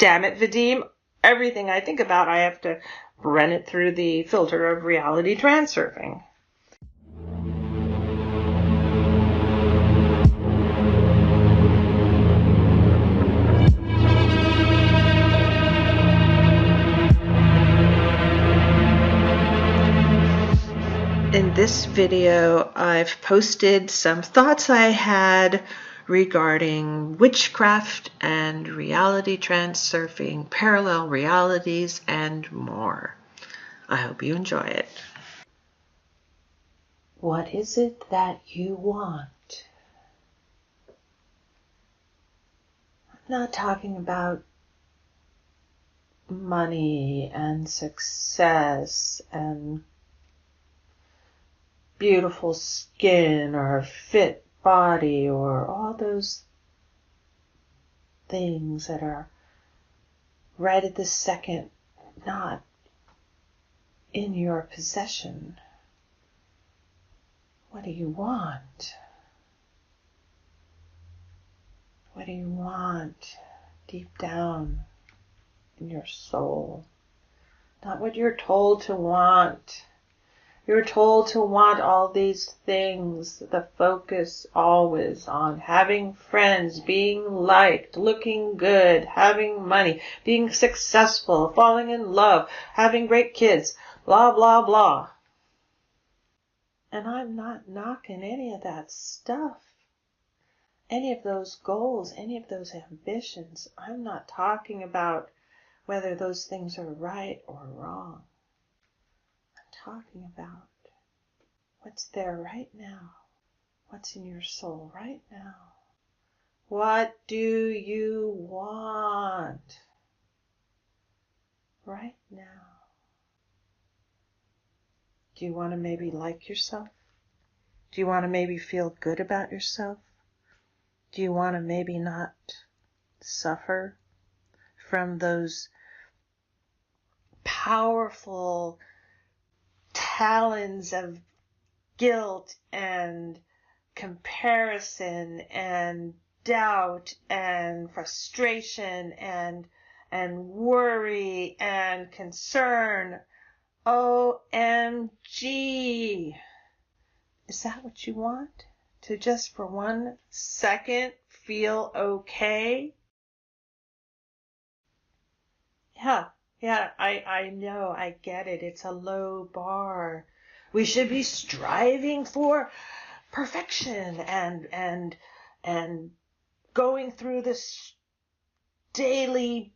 damn it, Vadim, everything I think about, I have to run it through the filter of reality transurfing. In this video, I've posted some thoughts I had regarding witchcraft and reality transurfing, parallel realities, and more. I hope you enjoy it. What is it that you want? I'm not talking about money and success and beautiful skin or a fit body or all those things that are right at this second not in your possession. What do you want? What do you want deep down in your soul? Not what you're told to want. You're told to want all these things, the focus always on having friends, being liked, looking good, having money, being successful, falling in love, having great kids, blah, blah, blah. And I'm not knocking any of that stuff, any of those goals, any of those ambitions. I'm not talking about whether those things are right or wrong. Talking about what's there right now, what's in your soul right now. What do you want right now? Do you want to maybe like yourself? Do you want to maybe feel good about yourself? Do you want to maybe not suffer from those powerful talons of guilt and comparison and doubt and frustration and worry and concern? OMG. Is that what you want? To just for 1 second feel okay? Yeah, I know, I get it. It's a low bar. We should be striving for perfection and going through this daily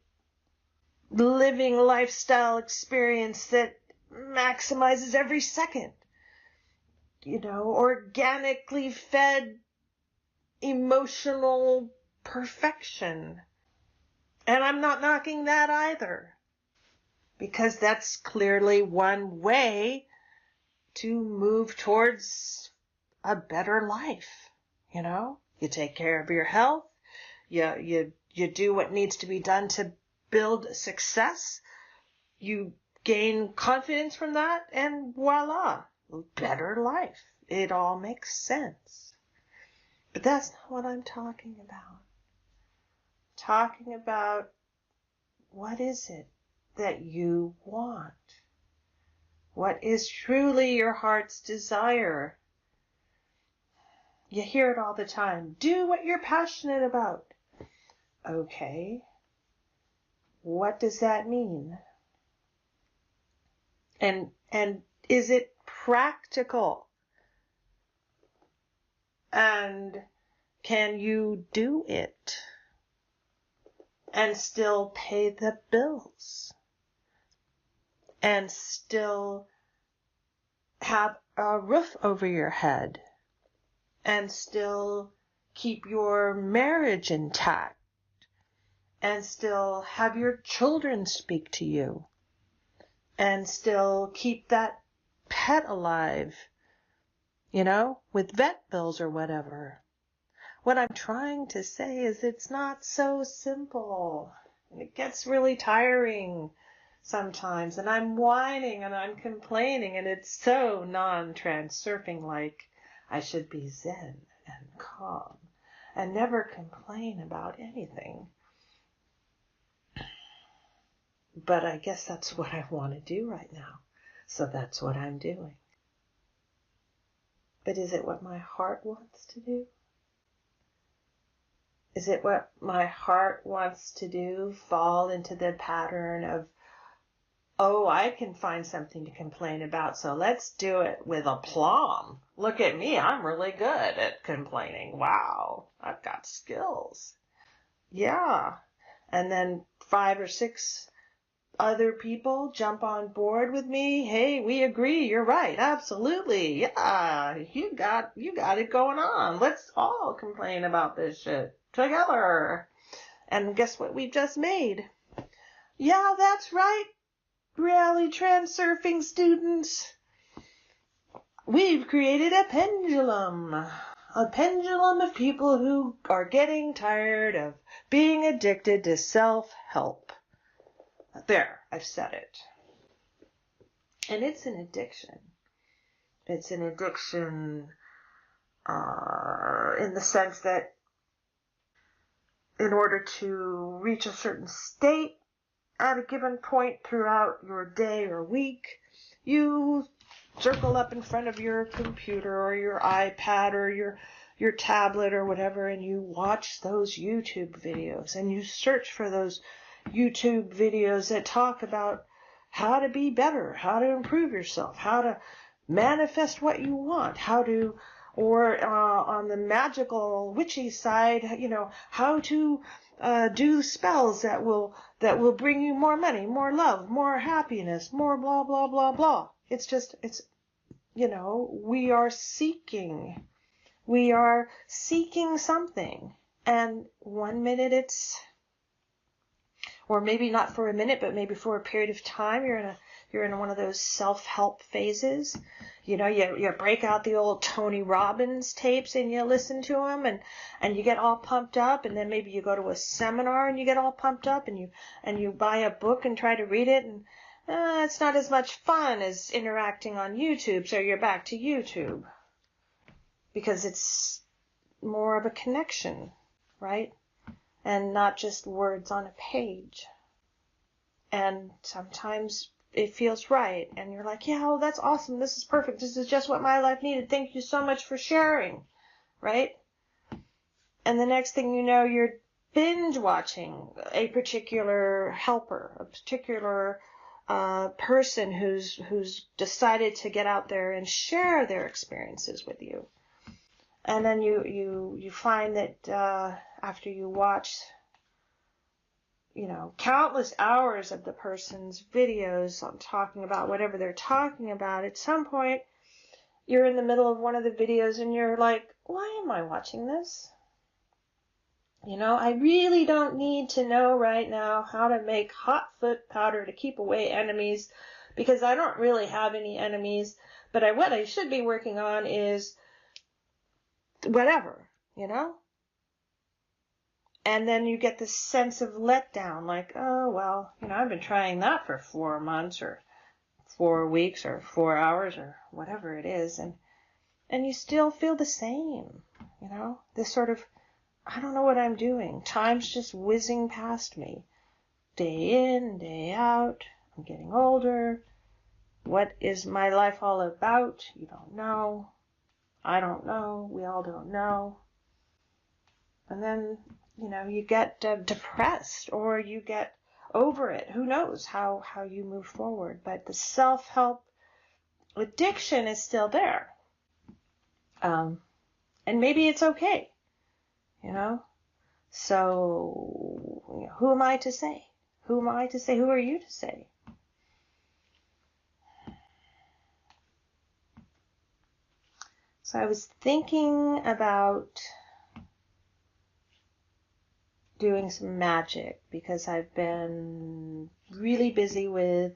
living lifestyle experience that maximizes every second. You know, organically fed emotional perfection. And I'm not knocking that either, because that's clearly one way to move towards a better life. You know, you take care of your health, you do what needs to be done to build success, you gain confidence from that, and voila, better life. It all makes sense. But that's not what I'm talking about. I'm talking about, what is it that you want? What is truly your heart's desire? You hear it all the time. Do what you're passionate about. Okay. What does that mean? And is it practical? And can you do it and still pay the bills and still have a roof over your head and still keep your marriage intact and still have your children speak to you and still keep that pet alive, you know, with vet bills or whatever? What I'm trying to say is it's not so simple. And it gets really tiring sometimes. And I'm whining and I'm complaining. And it's so non-transurfing like. I should be zen and calm and never complain about anything. But I guess that's what I want to do right now. So that's what I'm doing. But is it what my heart wants to do? Is it what my heart wants to do? Fall into the pattern of, oh, I can find something to complain about, so let's do it with aplomb. Look at me, I'm really good at complaining. Wow, I've got skills. Yeah. And then 5 or 6 other people jump on board with me. Hey, we agree. You're right. Absolutely. Yeah. You got it going on. Let's all complain about this shit together. And guess what we've just made? Yeah, that's right. Reality Transurfing students. We've created a pendulum. A pendulum of people who are getting tired of being addicted to self-help. There, I've said it. And it's an addiction. It's an addiction in the sense that in order to reach a certain state at a given point throughout your day or week, you circle up in front of your computer or your iPad or your tablet or whatever, and you watch those YouTube videos and you search for those YouTube videos that talk about how to be better, how to improve yourself, how to manifest what you want, how to, or on the magical witchy side, how to do spells that will bring you more money, more love, more happiness, more blah, blah, blah, blah. It's we are seeking something. And one minute it's, or maybe not for a minute, but maybe for a period of time, you're in one of those self-help phases. You break out the old Tony Robbins tapes and you listen to them and you get all pumped up, and then maybe you go to a seminar and you get all pumped up and you buy a book and try to read it, and it's not as much fun as interacting on YouTube, so you're back to YouTube because it's more of a connection, right? And not just words on a page. And sometimes it feels right, and you're like, yeah, oh, that's awesome, this is perfect, this is just what my life needed, thank you so much for sharing, right? And the next thing you know, you're binge watching a particular helper, a particular person who's decided to get out there and share their experiences with you. And then you find that after you watch, countless hours of the person's videos on talking about whatever they're talking about, at some point you're in the middle of one of the videos and you're like, why am I watching this? I really don't need to know right now how to make hot foot powder to keep away enemies, because I don't really have any enemies, but what I should be working on is whatever, And then you get this sense of letdown, like, oh, well, I've been trying that for 4 months or 4 weeks or 4 hours or whatever it is, and you still feel the same, this sort of, I don't know what I'm doing. Time's just whizzing past me. Day in, day out. I'm getting older. What is my life all about? You don't know. I don't know. We all don't know. And then, you get depressed, or you get over it. Who knows how you move forward. But the self-help addiction is still there. And maybe it's okay. So, who am I to say? Who am I to say? Who are you to say? So I was thinking about doing some magic because I've been really busy with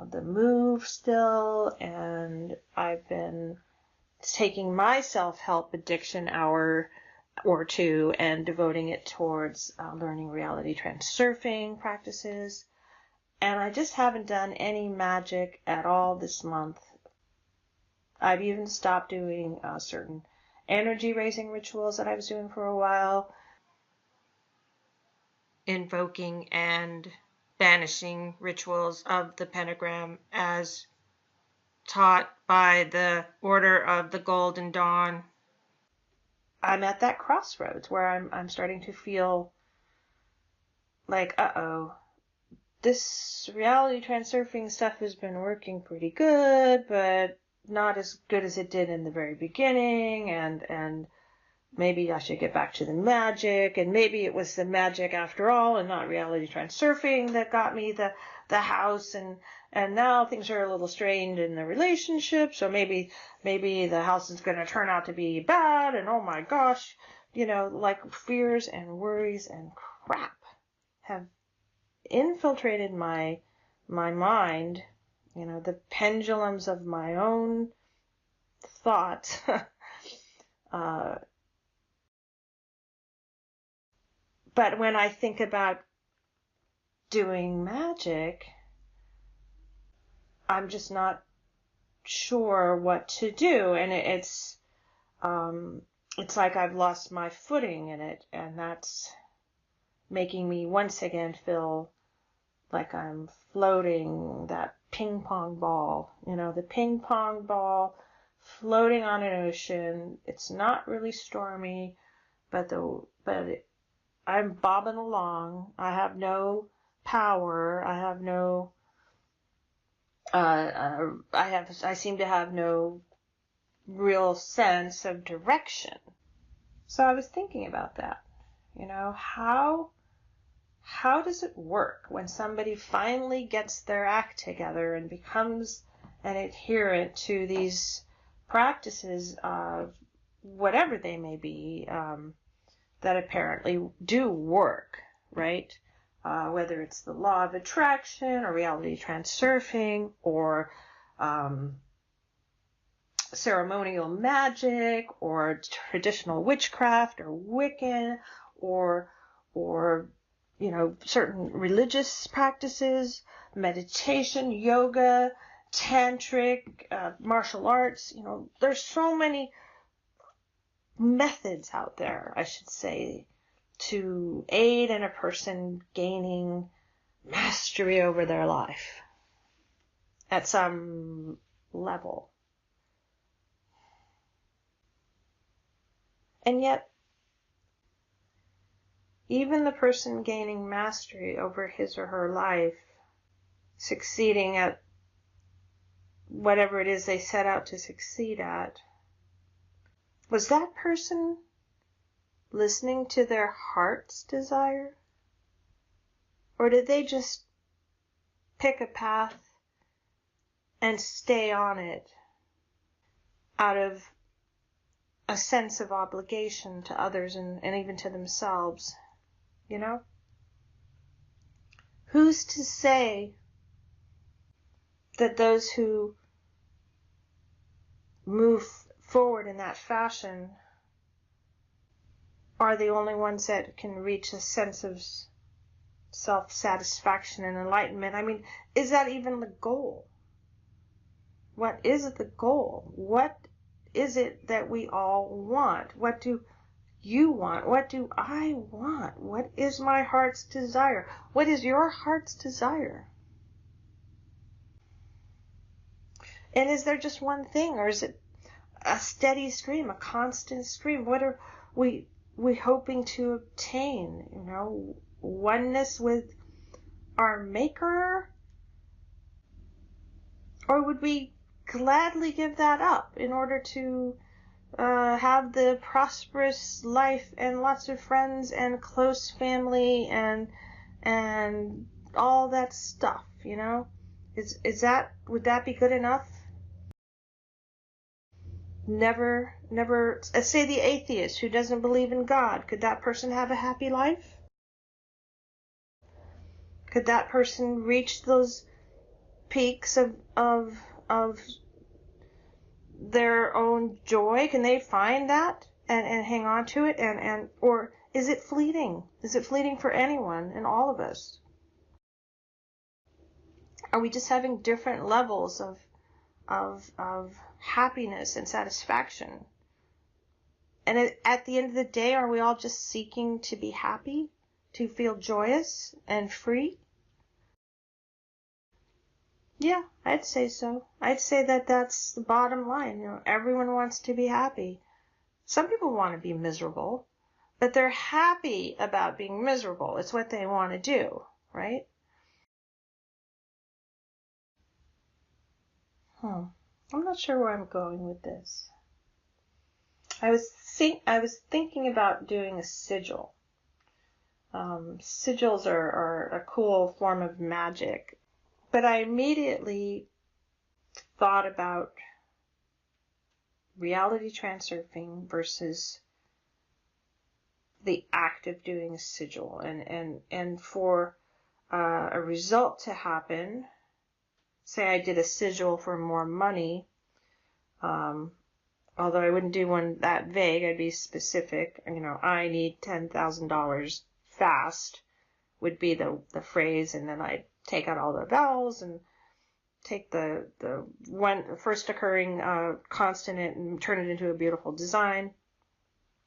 the move still, and I've been taking my self-help addiction hour or 2 and devoting it towards learning reality transurfing practices. And I just haven't done any magic at all this month. I've even stopped doing certain energy raising rituals that I was doing for a while, invoking and banishing rituals of the pentagram as taught by the Order of the Golden Dawn. I'm at that crossroads where I'm starting to feel like, uh-oh, this reality transurfing stuff has been working pretty good, but not as good as it did in the very beginning, and maybe I should get back to the magic, and maybe it was the magic after all and not reality transurfing that got me the house, and now things are a little strained in the relationship, so maybe the house is going to turn out to be bad, and oh my gosh, like fears and worries and crap have infiltrated my mind, the pendulums of my own thoughts. But when I think about doing magic, I'm just not sure what to do, and it's like I've lost my footing in it, and that's making me once again feel like I'm floating, that ping pong ball, the ping pong ball floating on an ocean. It's not really stormy, but I'm bobbing along. I have no power. I have no, I seem to have no real sense of direction. So I was thinking about that. How does it work when somebody finally gets their act together and becomes an adherent to these practices, whatever they may be, that apparently do work, right? Whether it's the law of attraction or reality transurfing or ceremonial magic or traditional witchcraft or Wiccan or certain religious practices, meditation, yoga, tantric, martial arts. There's so many methods out there, I should say, to aid in a person gaining mastery over their life at some level. And yet, even the person gaining mastery over his or her life, succeeding at whatever it is they set out to succeed at, was that person listening to their heart's desire? Or did they just pick a path and stay on it out of a sense of obligation to others and even to themselves? Who's to say that those who move forward in that fashion are the only ones that can reach a sense of self-satisfaction and enlightenment? I mean, is that even the goal? What is the goal? What is it that we all want? What do you want? What do I want? What is my heart's desire? What is your heart's desire? And is there just one thing, or is it a steady stream, a constant stream? What are we hoping to obtain? Oneness with our Maker? Or would we gladly give that up in order to have the prosperous life and lots of friends and close family and all that stuff? Would that be good enough? Never, say the atheist who doesn't believe in God, could that person have a happy life? Could that person reach those peaks of their own joy? Can they find that and hang on to it? Or is it fleeting? Is it fleeting for anyone and all of us? Are we just having different levels of happiness and satisfaction? And at the end of the day, are we all just seeking to be happy, to feel joyous and free? Yeah, I'd say so. I'd say that that's the bottom line. Everyone wants to be happy. Some people want to be miserable, but they're happy about being miserable. It's what they want to do, right? I'm not sure where I'm going with this. I was thinking about doing a sigil. Sigils are a cool form of magic, but I immediately thought about reality transurfing versus the act of doing a sigil, and for a result to happen, say I did a sigil for more money, although I wouldn't do one that vague, I'd be specific. I need $10,000 fast would be the phrase, and then I'd take out all the vowels and take the first occurring consonant and turn it into a beautiful design.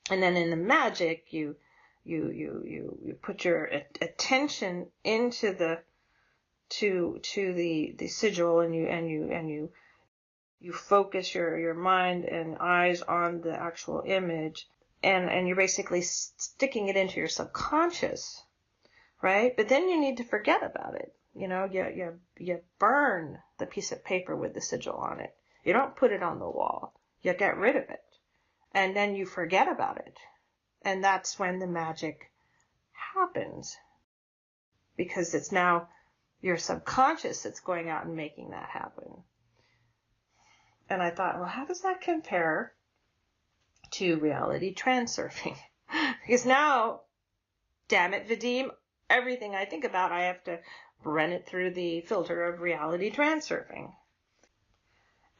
And then in the magic, you put your attention into the sigil, and you focus your mind and eyes on the actual image, and you're basically sticking it into your subconscious, right? But then you need to forget about it. You burn the piece of paper with the sigil on it. You don't put it on the wall. You get rid of it. And then you forget about it. And that's when the magic happens. Because it's now your subconscious that's going out and making that happen. And I thought, well, how does that compare to reality transurfing? Because now, damn it, Vadim, everything I think about, I have to run it through the filter of reality transurfing.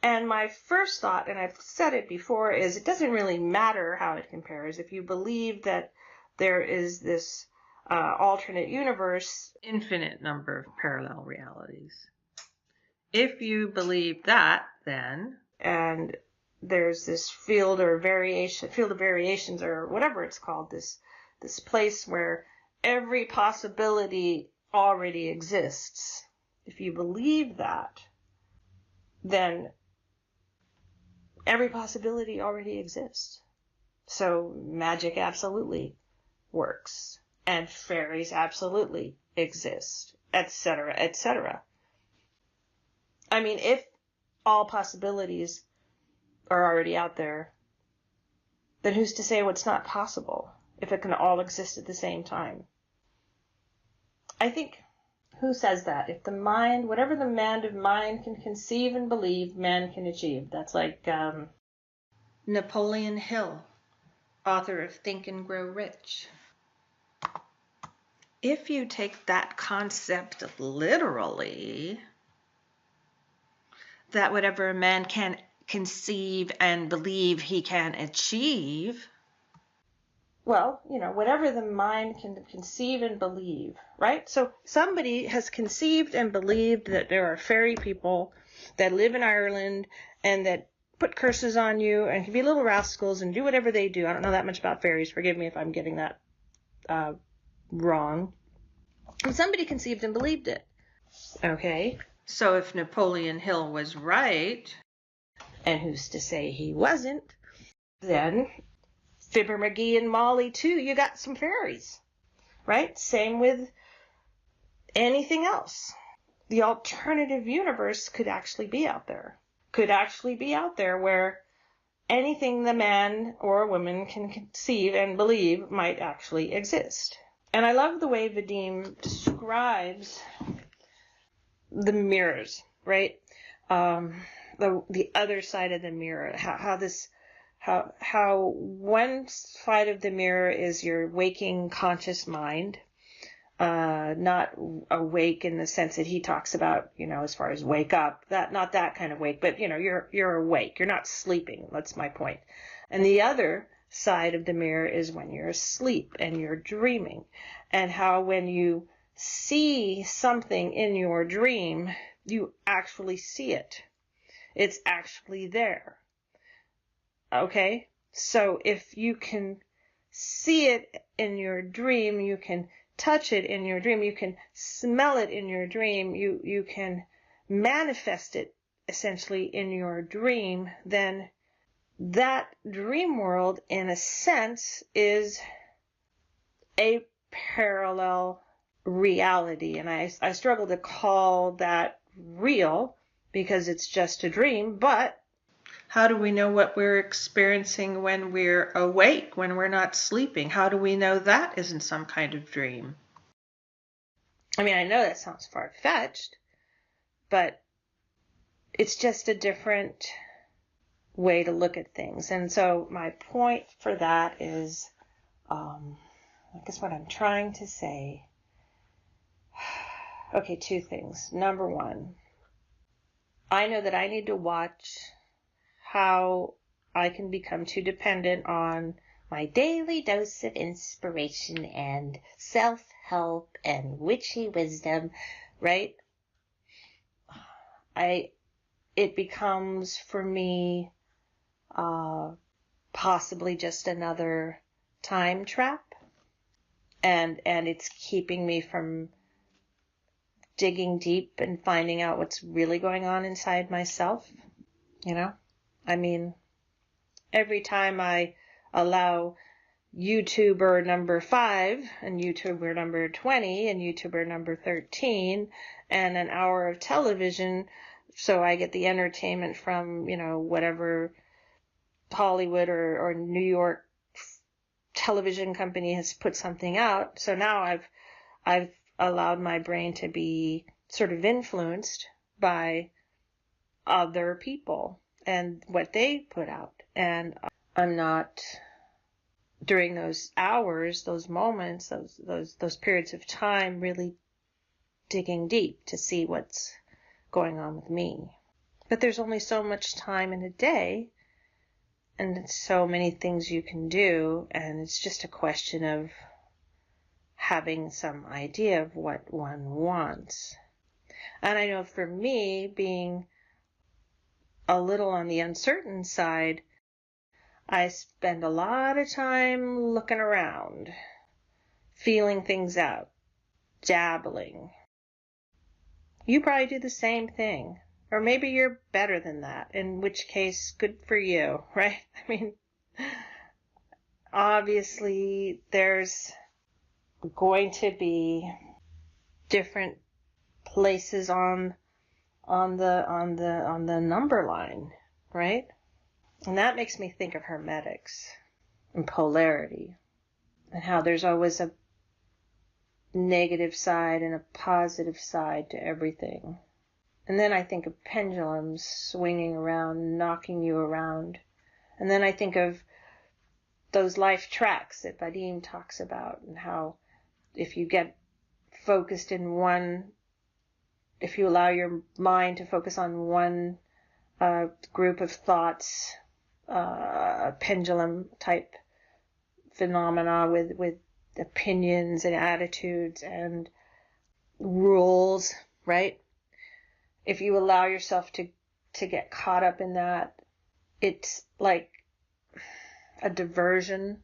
And my first thought, and I've said it before, is it doesn't really matter how it compares. If you believe that there is this alternate universe, infinite number of parallel realities. If you believe that, then, and there's this field of variations, or whatever it's called, this place where every possibility already exists. If you believe that, then every possibility already exists. So magic absolutely works, and fairies absolutely exist, etc., etc. I mean, if all possibilities are already out there, then who's to say what's not possible if it can all exist at the same time? I think, who says that? If the mind, whatever the mind can conceive and believe, man can achieve. That's like Napoleon Hill, author of Think and Grow Rich. If you take that concept literally, that whatever a man can conceive and believe, he can achieve. Well, whatever the mind can conceive and believe, right? So somebody has conceived and believed that there are fairy people that live in Ireland and that put curses on you and can be little rascals and do whatever they do. I don't know that much about fairies. Forgive me if I'm getting that wrong. And somebody conceived and believed it. Okay. So if Napoleon Hill was right, and who's to say he wasn't, then Fibber McGee and Molly too, you got some fairies, right? Same with anything else. The alternative universe could actually be out there. Could actually be out there where anything the man or woman can conceive and believe might actually exist. And I love the way Vadim describes the mirrors, right? The other side of the mirror, how one side of the mirror is your waking conscious mind, not awake in the sense that he talks about, as far as wake up, not that kind of wake, but you're awake, you're not sleeping. That's my point. And the other side of the mirror is when you're asleep and you're dreaming, and how when you see something in your dream, you actually see it. It's actually there. Okay? So if you can see it in your dream, you can touch it in your dream, you can smell it in your dream, you can manifest it essentially in your dream, then that dream world, in a sense, is a parallel reality. And I struggle to call that real because it's just a dream, but how do we know what we're experiencing when we're awake, when we're not sleeping? How do we know that isn't some kind of dream? I mean, I know that sounds far-fetched, but it's just a different way to look at things. And so my point for that is, I guess what I'm trying to say, okay, two things. Number one, I know that I need to watch how I can become too dependent on my daily dose of inspiration and self-help and witchy wisdom, right? It becomes for me possibly just another time trap, and it's keeping me from digging deep and finding out what's really going on inside myself. You know, I mean, every time I allow YouTuber number 5 and YouTuber number 20 and YouTuber number 13 and an hour of television, so I get the entertainment from, you know, whatever Hollywood or New York television company has put something out. So now I've allowed my brain to be sort of influenced by other people and what they put out. And I'm not, during those hours, those moments, those periods of time, really digging deep to see what's going on with me. But there's only so much time in a day, and so many things you can do, and it's just a question of having some idea of what one wants. And I know for me, being a little on the uncertain side, I spend a lot of time looking around, feeling things out, dabbling. You probably do the same thing. Or maybe you're better than that, in which case, good for you, right? I mean, obviously, there's going to be different places on the number line, right? And that makes me think of hermetics and polarity, and how there's always a negative side and a positive side to everything. And then I think of pendulums swinging around, knocking you around. And then I think of those life tracks that Vadim talks about, and how if you get focused in one, if you allow your mind to focus on one group of thoughts, pendulum type phenomena with opinions and attitudes and rules, right? If you allow yourself to get caught up in that, it's like a diversion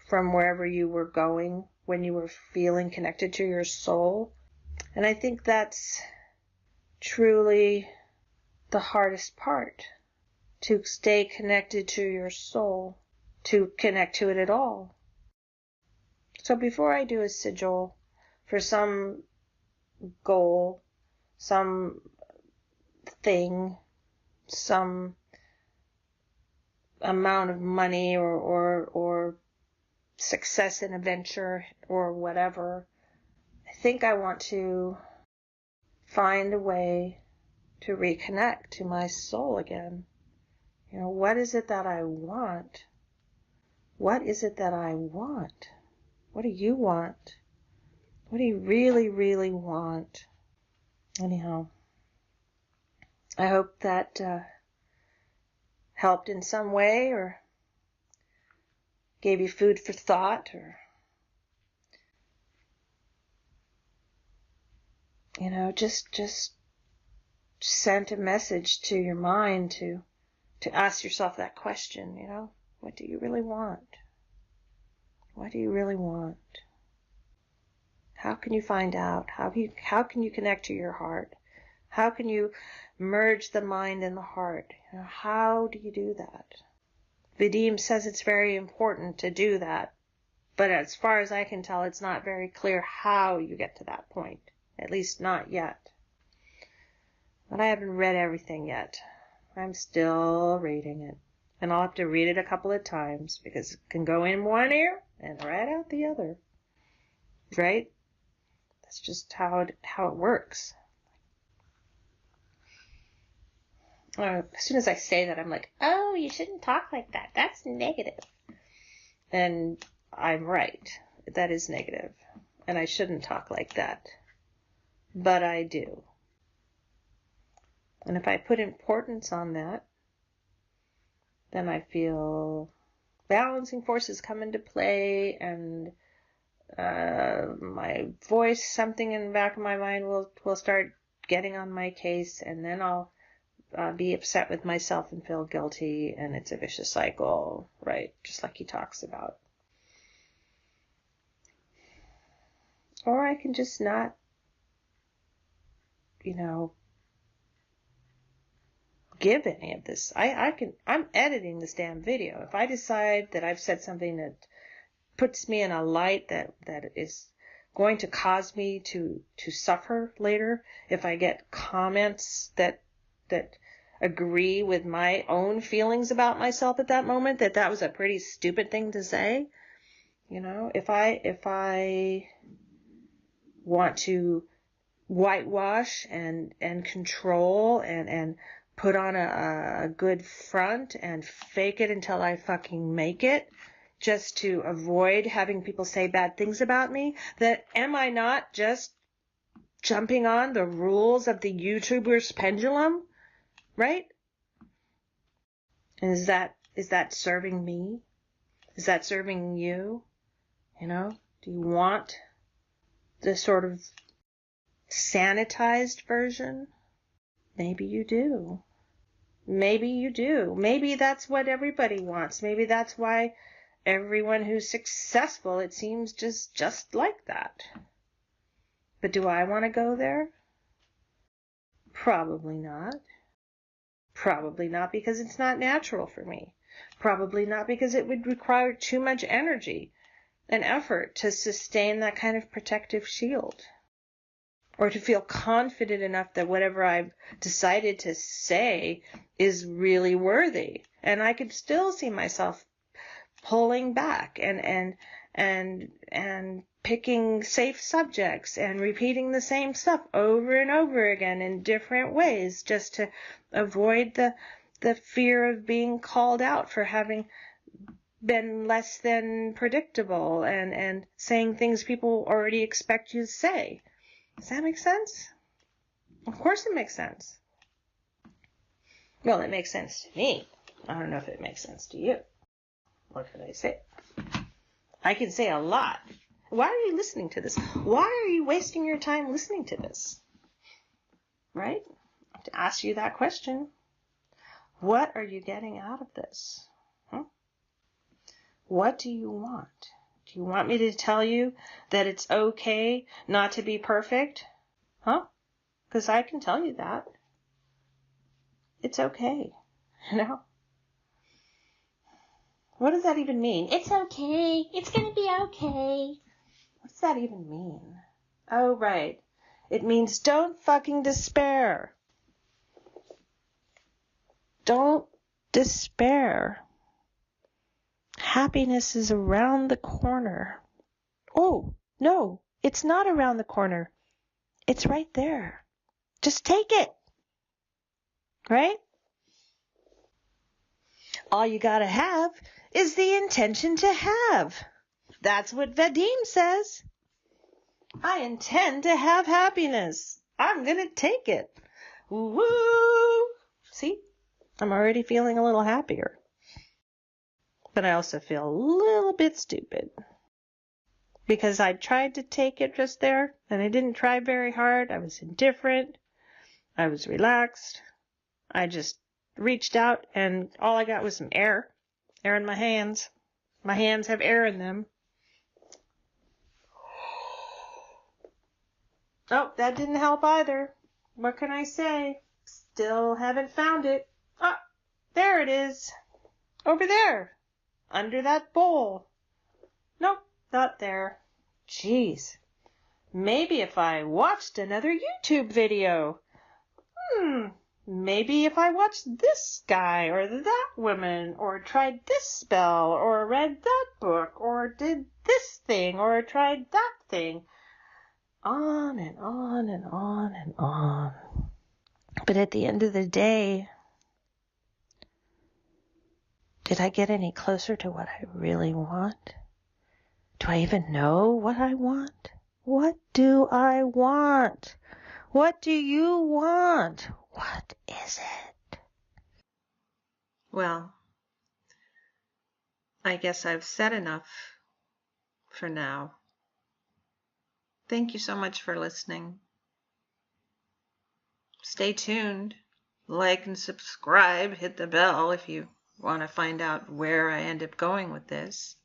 from wherever you were going when you were feeling connected to your soul. And I think that's truly the hardest part, to stay connected to your soul, to connect to it at all. So before I do a sigil for some goal, some thing, some amount of money or success in a venture or whatever, I think I want to find a way to reconnect to my soul again. You know, what is it that I want? What is it that I want? What do you want? What do you really, really want? Anyhow, I hope that helped in some way, or gave you food for thought, or, you know, just sent a message to your mind to ask yourself that question, you know, what do you really want? What do you really want? How can you find out? How can you connect to your heart? How can you merge the mind and the heart? How do you do that? Vadim says it's very important to do that, but as far as I can tell, it's not very clear how you get to that point, at least not yet. But I haven't read everything yet. I'm still reading it, and I'll have to read it a couple of times because it can go in one ear and right out the other, right? That's just how it works. As soon as I say that, I'm like, oh, you shouldn't talk like that. That's negative. And I'm right. That is negative. And I shouldn't talk like that. But I do. And if I put importance on that, then I feel balancing forces come into play, and my voice, something in the back of my mind will start getting on my case, and then I'll be upset with myself and feel guilty, and it's a vicious cycle, right? Just like he talks about. Or I can just not, give any of this. I'm editing this damn video. If I decide that I've said something that puts me in a light that is going to cause me to suffer later, if I get comments that agree with my own feelings about myself at that moment, that was a pretty stupid thing to say, if I want to whitewash and control and put on a good front and fake it until I fucking make it, just to avoid having people say bad things about me, that am I not just jumping on the rules of the YouTuber's pendulum, right? And is that serving me? Is that serving you? Do you want the sort of sanitized version? Maybe you do. Maybe you do. Maybe that's what everybody wants. Maybe that's why everyone who's successful, it seems just like that. But do I want to go there? Probably not. Probably not because it's not natural for me. Probably not because it would require too much energy and effort to sustain that kind of protective shield. Or to feel confident enough that whatever I've decided to say is really worthy. And I could still see myself pulling back and picking safe subjects and repeating the same stuff over and over again in different ways, just to avoid the fear of being called out for having been less than predictable and saying things people already expect you to say. Does that make sense? Of course it makes sense. Well, it makes sense to me. I don't know if it makes sense to you. What could I say? I can say a lot. Why are you listening to this? Why are you wasting your time listening to this? Right? I have to ask you that question. What are you getting out of this? What do you want? Do you want me to tell you that it's okay not to be perfect? Because I can tell you that. It's okay. What does that even mean? It's okay. It's going to be okay. What does that even mean? Oh, right. It means don't fucking despair. Don't despair. Happiness is around the corner. Oh, no, it's not around the corner. It's right there. Just take it. Right? All you gotta have is the intention to have. That's what Vadim says. I intend to have happiness. I'm gonna take it. Woo! See? I'm already feeling a little happier. But I also feel a little bit stupid. Because I tried to take it just there, and I didn't try very hard. I was indifferent. I was relaxed. I just reached out, and all I got was some air. Air in my hands. My hands have air in them. Oh, that didn't help either. what can I say? Still haven't found it. Ah, there it is. Over there. Under that bowl. Nope, not there. Jeez. Maybe if I watched another YouTube video. Maybe if I watched this guy or that woman, or tried this spell, or read that book, or did this thing, or tried that thing. On and on and on and on. But at the end of the day, did I get any closer to what I really want? Do I even know what I want? What do I want? What do you want? What is it? Well, I guess I've said enough for now. Thank you so much for listening. Stay tuned. Like and subscribe. Hit the bell if you want to find out where I end up going with this.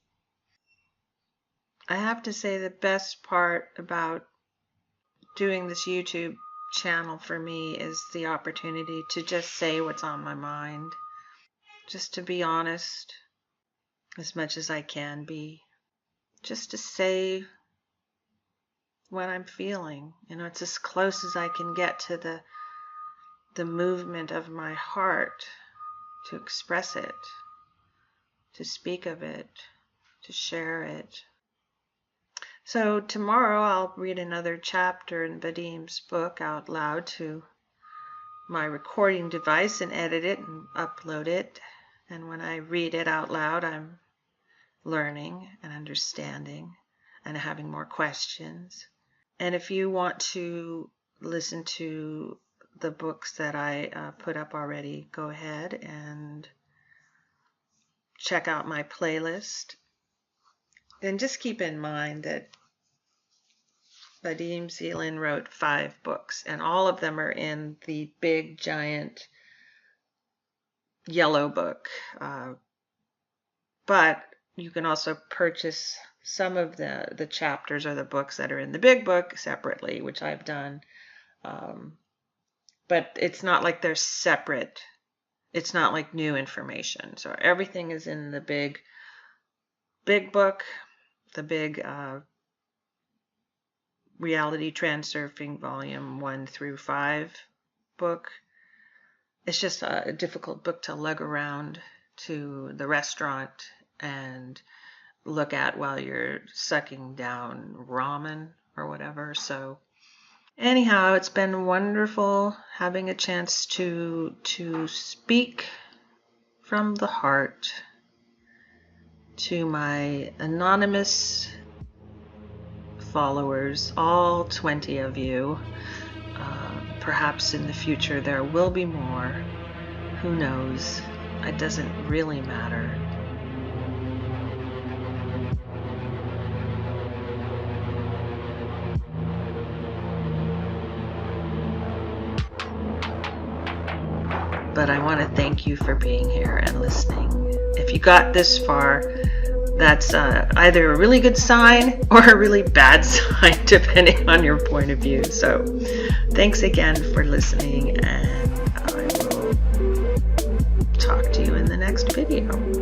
I have to say the best part about doing this YouTube channel for me is the opportunity to just say what's on my mind. Just to be honest as much as I can be. Just to say what I'm feeling. It's as close as I can get to the movement of my heart, to express it, to speak of it, to share it. So tomorrow I'll read another chapter in Vadim's book out loud to my recording device and edit it and upload it. And when I read it out loud, I'm learning and understanding and having more questions. And if you want to listen to the books that I put up already, go ahead and check out my playlist. Then just keep in mind that Vadim Zeland wrote 5 books, and all of them are in the big, giant yellow book. But you can also purchase some of the chapters or the books that are in the big book separately, which I've done. But it's not like they're separate. It's not like new information. So everything is in the big book, the big Reality Transurfing Volume 1 through 5 book. It's just a difficult book to lug around to the restaurant and look at while you're sucking down ramen or whatever. So anyhow, it's been wonderful having a chance to speak from the heart to my anonymous followers, all 20 of you. Perhaps in the future there will be more. Who knows? It doesn't really matter. But I want to thank you for being here and listening. If you got this far, that's either a really good sign or a really bad sign, depending on your point of view. So thanks again for listening, and I will talk to you in the next video.